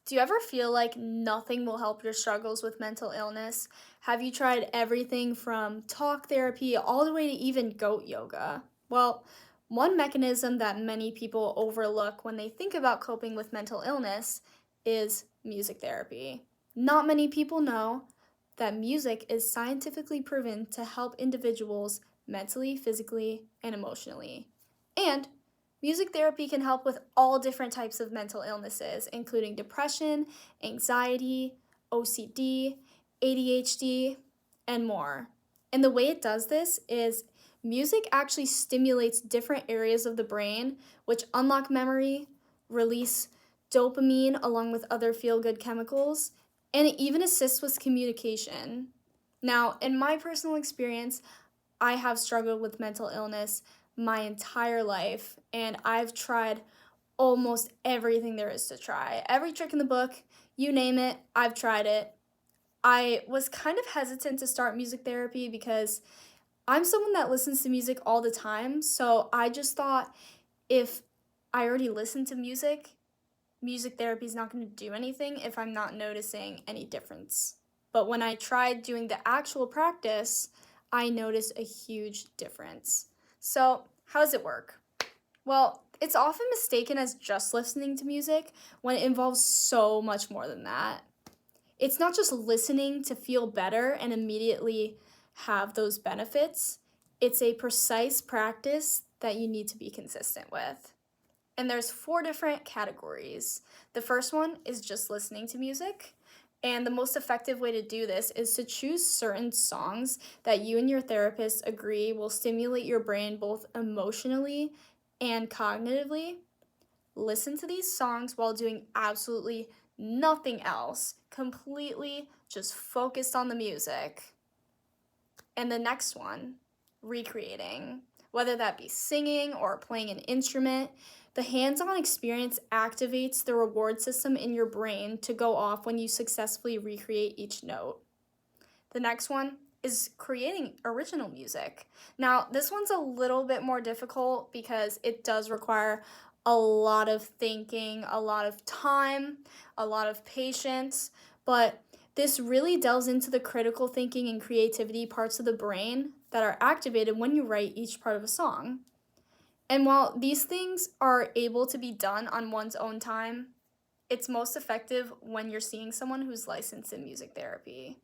Do you ever feel like nothing will help your struggles with mental illness? Have you tried everything from talk therapy all the way to even goat yoga? Well, one mechanism that many people overlook when they think about coping with mental illness is music therapy. Not many people know that music is scientifically proven to help individuals mentally, physically, and emotionally. And music therapy can help with all different types of mental illnesses, including depression, anxiety, OCD, ADHD, and more. And the way it does this is music actually stimulates different areas of the brain, which unlock memory, release dopamine along with other feel good chemicals, and it even assists with communication. Now, in my personal experience, I have struggled with mental illness my entire life, and I've tried almost everything there is to try. Every trick in the book, you name it, I've tried it. I was kind of hesitant to start music therapy because I'm someone that listens to music all the time, so I just thought if I already listen to music, music therapy is not going to do anything if I'm not noticing any difference. But when I tried doing the actual practice, I noticed a huge difference. So, how does it work? Well, it's often mistaken as just listening to music when it involves so much more than that. It's not just listening to feel better and immediately have those benefits, it's a precise practice that you need to be consistent with. And there's four different categories. The first one is just listening to music. And the most effective way to do this is to choose certain songs that you and your therapist agree will stimulate your brain both emotionally and cognitively. Listen to these songs while doing absolutely nothing else, completely just focused on the music. And the next one, recreating. Whether that be singing or playing an instrument, the hands on experience activates the reward system in your brain to go off when you successfully recreate each note. The next one is creating original music. Now, this one's a little bit more difficult because it does require a lot of thinking, a lot of time, a lot of patience, but this really delves into the critical thinking and creativity parts of the brain that are activated when you write each part of a song. And while these things are able to be done on one's own time, it's most effective when you're seeing someone who's licensed in music therapy.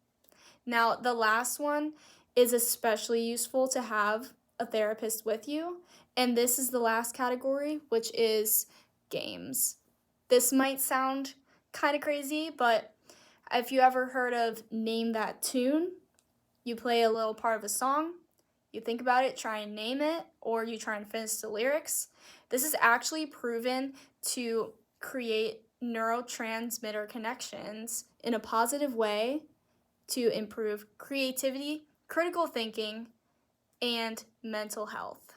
Now, the last one is especially useful to have a therapist with you, and this is the last category, which is games. This might sound kind of crazy, but if you ever heard of Name That Tune, you play a little part of a song, you think about it, try and name it, or you try and finish the lyrics. This is actually proven to create neurotransmitter connections in a positive way to improve creativity, critical thinking, and mental health.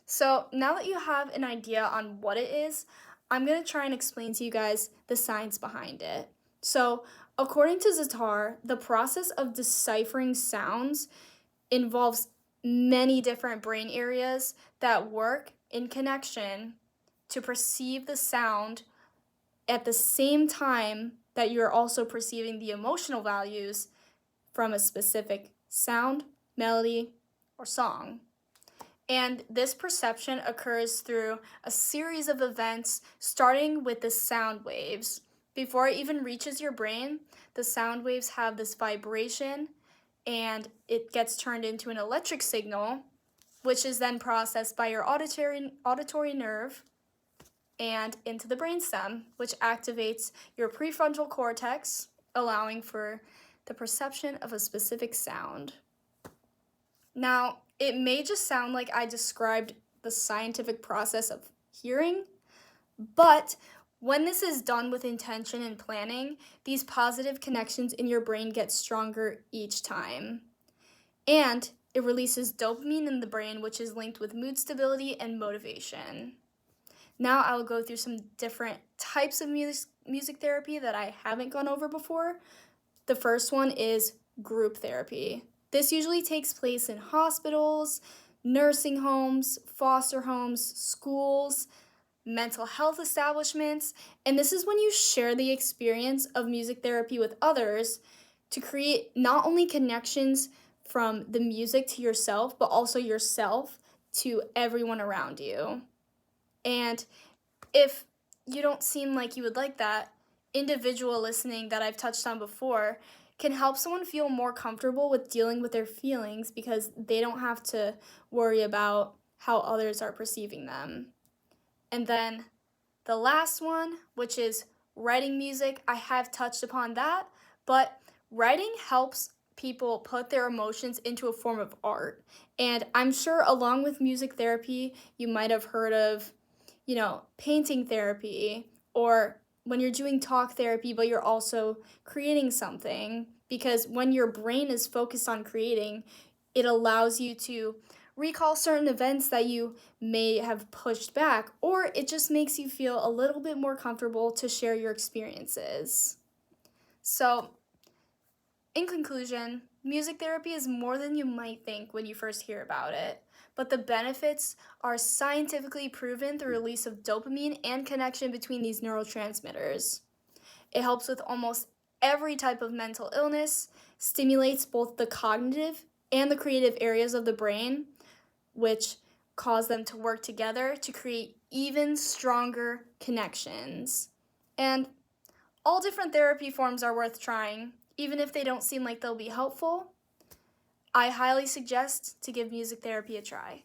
So, now that you have an idea on what it is, I'm going to try and explain to you guys the science behind it. So, according to Zatar, the process of deciphering sounds involves many different brain areas that work in connection to perceive the sound at the same time that you're also perceiving the emotional values from a specific sound, melody, or song. And this perception occurs through a series of events, starting with the sound waves. Before it even reaches your brain, the sound waves have this vibration and it gets turned into an electric signal, which is then processed by your auditory nerve and into the brainstem, which activates your prefrontal cortex, allowing for the perception of a specific sound. Now, it may just sound like I described the scientific process of hearing, but when this is done with intention and planning, these positive connections in your brain get stronger each time. And it releases dopamine in the brain, which is linked with mood stability and motivation. Now I will go through some different types of music therapy that I haven't gone over before. The first one is group therapy. This usually takes place in hospitals, nursing homes, foster homes, schools, mental health establishments, and this is when you share the experience of music therapy with others to create not only connections from the music to yourself, but also yourself to everyone around you. And if you don't seem like you would like that, individual listening that I've touched on before can help someone feel more comfortable with dealing with their feelings because they don't have to worry about how others are perceiving them. And then the last one, which is writing music, I have touched upon that, but writing helps people put their emotions into a form of art. And I'm sure along with music therapy, you might have heard of, painting therapy, or when you're doing talk therapy, but you're also creating something. Because when your brain is focused on creating, it allows you to recall certain events that you may have pushed back, or it just makes you feel a little bit more comfortable to share your experiences. So, in conclusion, music therapy is more than you might think when you first hear about it, but the benefits are scientifically proven through release of dopamine and connection between these neurotransmitters. It helps with almost every type of mental illness, stimulates both the cognitive and the creative areas of the brain, which cause them to work together to create even stronger connections. And all different therapy forms are worth trying, even if they don't seem like they'll be helpful. I highly suggest to give music therapy a try.